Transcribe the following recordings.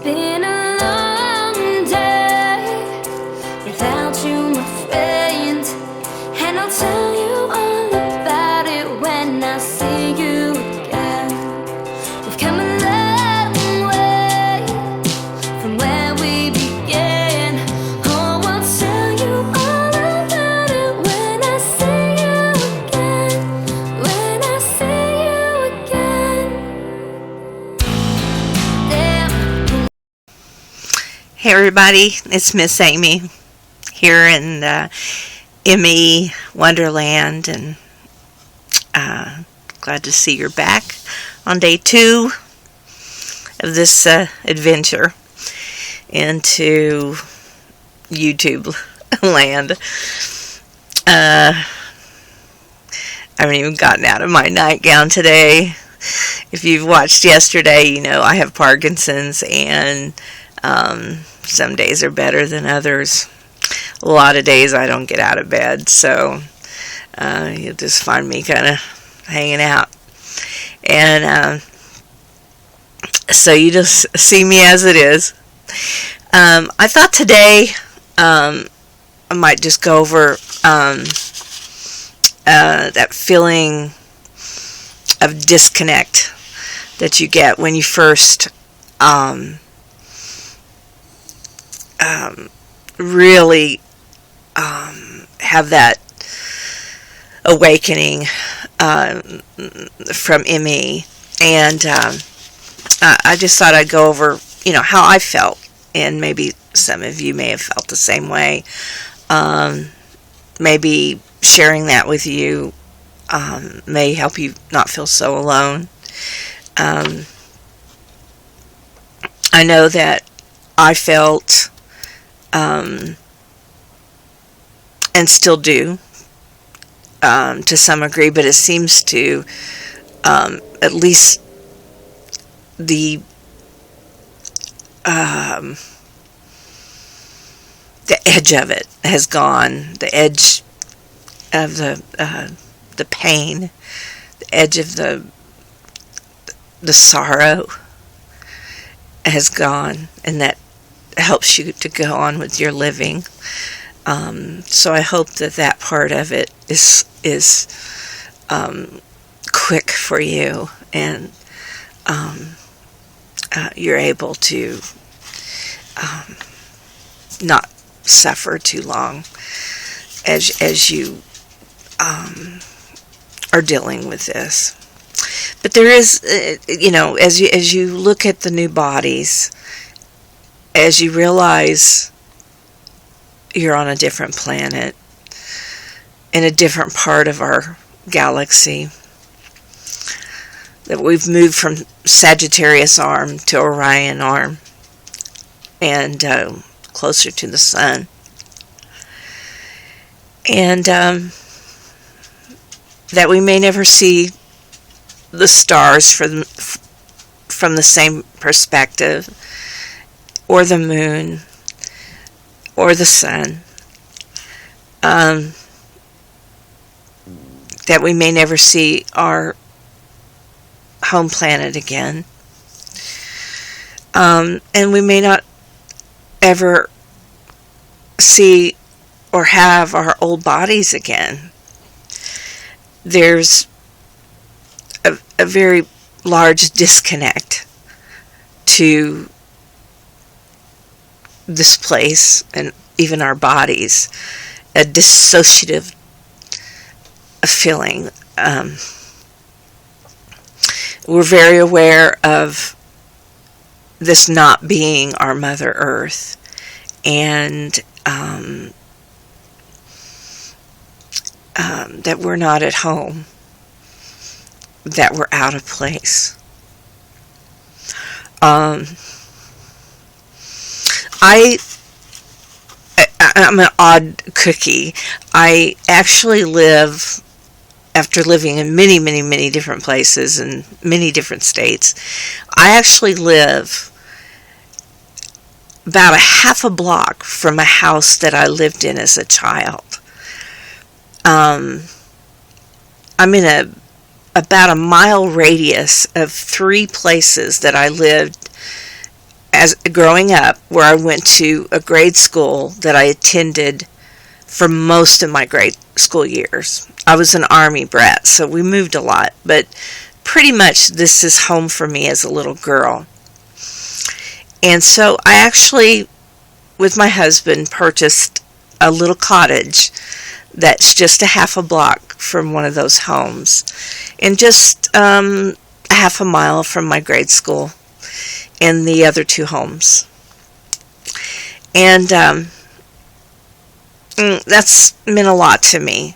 been a long day without you, my friend, and I'll tell you all about it when I see you again. We've come a long way from where we began. Oh, I'll tell you all about it when I see you again. When I see you again. Hey everybody, it's Miss Amy here in ME Wonderland, and glad to see you're back on day 2 of this adventure into YouTube land. I haven't even gotten out of my nightgown today. If you've watched yesterday, you know I have Parkinson's, and some days are better than others. A lot of days I don't get out of bed, so you'll just find me kind of hanging out. And so you just see me as it is. I thought today I might just go over that feeling of disconnect that you get when you first really have that awakening from ME, and I just thought I'd go over, how I felt, and maybe some of you may have felt the same way. Maybe sharing that with you may help you not feel so alone. I know that I felt and still do to some degree, but it seems to at least the edge of it has gone. The edge of the pain, the edge of the sorrow has gone, and that helps you to go on with your living. So I hope that part of it is quick for you, and you're able to not suffer too long as you are dealing with this. But there is, as you look at the new bodies, as you realize you're on a different planet, in a different part of our galaxy, that we've moved from Sagittarius arm to Orion arm, and closer to the sun, and that we may never see the stars from the same perspective, or the moon, or the sun, that we may never see our home planet again, and we may not ever see or have our old bodies again. There's a very large disconnect to this place and even our bodies, a dissociative feeling. We're very aware of this not being our Mother Earth, and that we're not at home, that we're out of place. I'm an odd cookie. I actually live, after living in many, many, many different places in many different states, I actually live about a half a block from a house that I lived in as a child. I'm in about a mile radius of 3 places that I lived as growing up, where I went to a grade school that I attended for most of my grade school years. I was an Army brat, so we moved a lot, but pretty much this is home for me as a little girl. And so I actually, with my husband, purchased a little cottage that's just a half a block from one of those homes, and just a half a mile from my grade school and the other two homes. And that's meant a lot to me,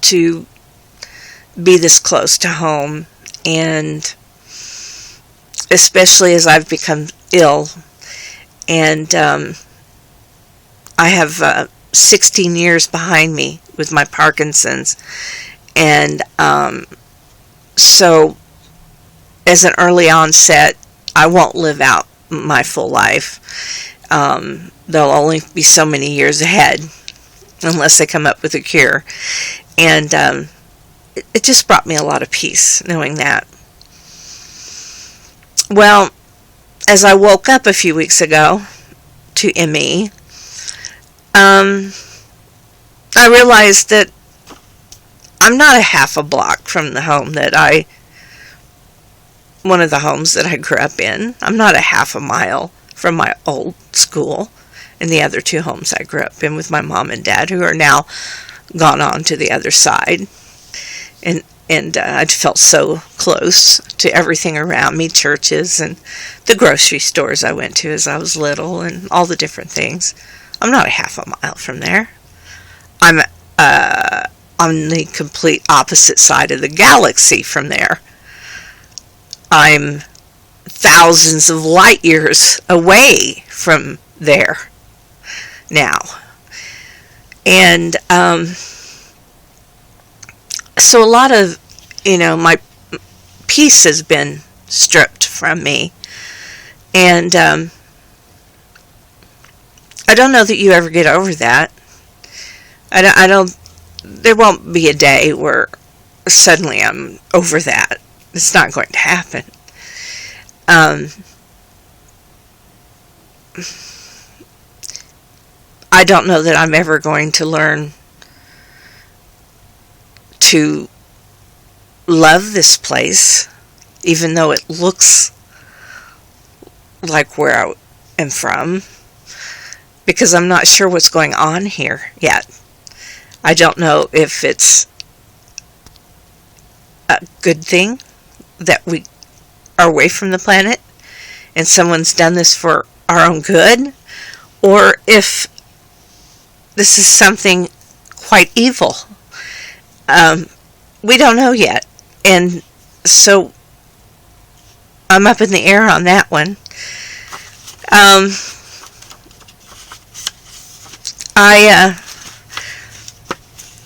to be this close to home, and especially as I've become ill. And I have 16 years behind me with my Parkinson's, and so as an early onset, I won't live out my full life. There'll only be so many years ahead unless they come up with a cure. And it just brought me a lot of peace knowing that. Well, as I woke up a few weeks ago to ME, I realized that I'm not a half a block from the home that one of the homes that I grew up in. I'm not a half a mile from my old school and the other two homes I grew up in with my mom and dad, who are now gone on to the other side. And I felt so close to everything around me, churches and the grocery stores I went to as I was little and all the different things. I'm not a half a mile from there. I'm on the complete opposite side of the galaxy from there. I'm thousands of light years away from there now. And so a lot of, my peace has been stripped from me. And I don't know that you ever get over that. I don't, there won't be a day where suddenly I'm over that. It's not going to happen. I don't know that I'm ever going to learn to love this place, even though it looks like where I am from, because I'm not sure what's going on here yet. I don't know if it's a good thing that we are away from the planet and someone's done this for our own good, or if this is something quite evil. We don't know yet, and so I'm up in the air on that one.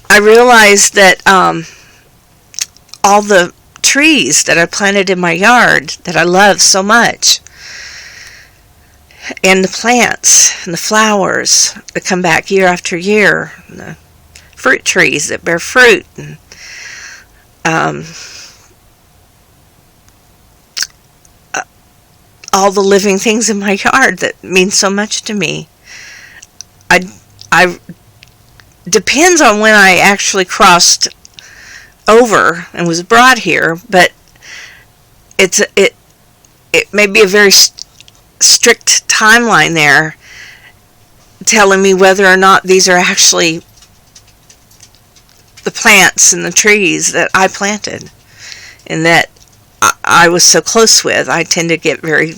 I realized that all the trees that I planted in my yard that I love so much, and the plants and the flowers that come back year after year, and the fruit trees that bear fruit, and all the living things in my yard that mean so much to me. I depends on when I actually crossed over and was brought here, but it may be a very strict timeline there telling me whether or not these are actually the plants and the trees that I planted and that I was so close with. I tend to get very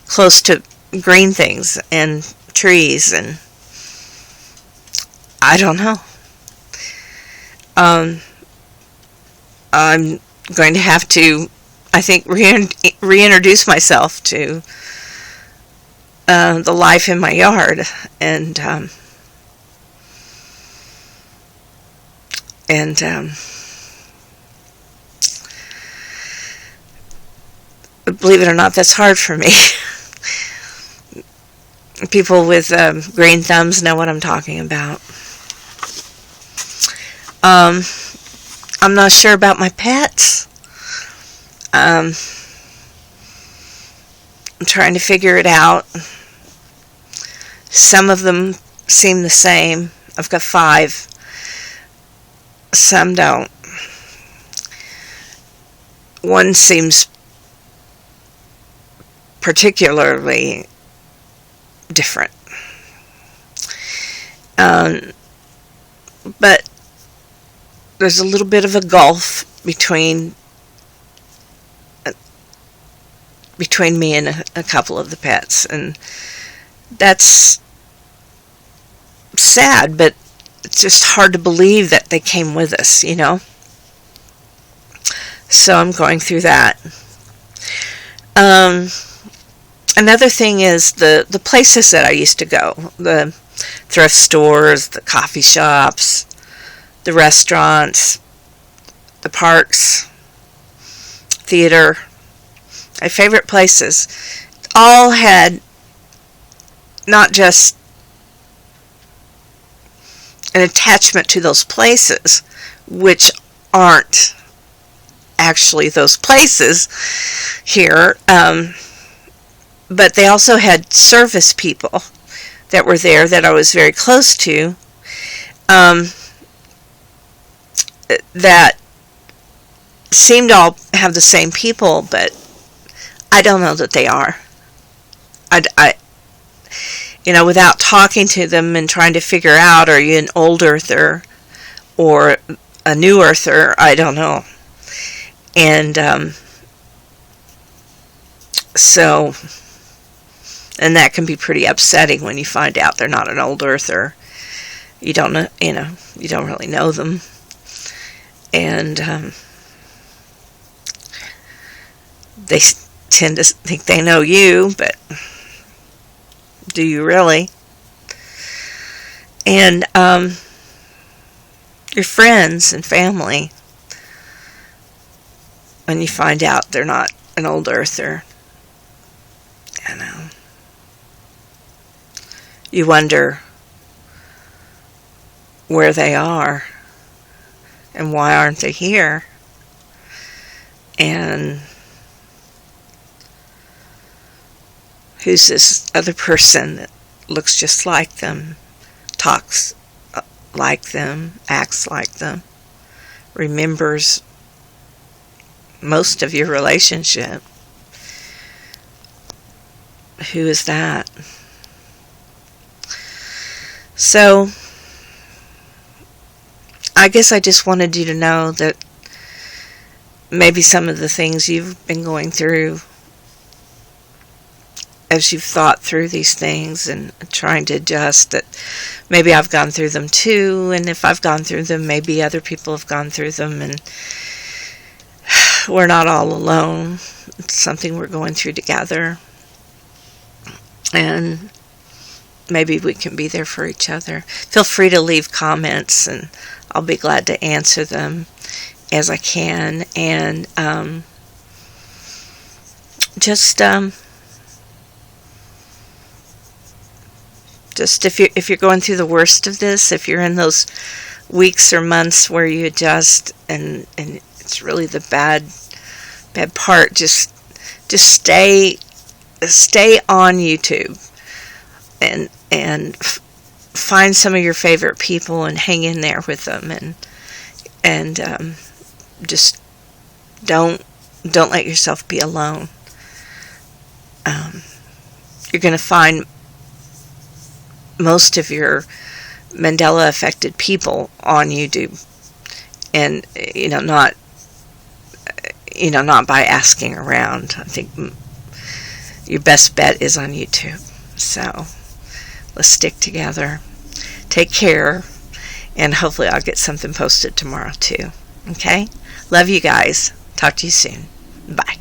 close to green things and trees, and I don't know. I'm going to have to, I think, reintroduce myself to the life in my yard, and believe it or not, that's hard for me. People with green thumbs know what I'm talking about. I'm not sure about my pets. I'm trying to figure it out. Some of them seem the same. I've got 5. Some don't. One seems particularly different. But there's a little bit of a gulf between me and a couple of the pets, and that's sad, but it's just hard to believe that they came with us, you know. So I'm going through that. Another thing is the places that I used to go, the thrift stores, the coffee shops, the restaurants, the parks, theater, my favorite places, all had not just an attachment to those places, which aren't actually those places here, but they also had service people that were there that I was very close to, that seemed to all have the same people, but I don't know that they are. I without talking to them and trying to figure out, are you an old earther or a new earther? I don't know. And and that can be pretty upsetting when you find out they're not an old earther. You don't know, you don't really know them. And they tend to think they know you, but do you really? And your friends and family, when you find out they're not an old earther, you wonder where they are and why aren't they here, and who's this other person that looks just like them, talks like them, acts like them, remembers most of your relationship. Who is that? So I guess I just wanted you to know that maybe some of the things you've been going through, as you've thought through these things and trying to adjust, that maybe I've gone through them too, and if I've gone through them, maybe other people have gone through them, and we're not all alone. It's something we're going through together, and maybe we can be there for each other. Feel free to leave comments, and I'll be glad to answer them as I can. And just if you're going through the worst of this, if you're in those weeks or months where you adjust and it's really the bad part, just stay on YouTube and find some of your favorite people and hang in there with them, and just don't let yourself be alone. You're going to find most of your Mandela affected people on YouTube, and not by asking around. I think your best bet is on YouTube. So let's stick together. Take care, and hopefully I'll get something posted tomorrow too. Okay? Love you guys. Talk to you soon. Bye.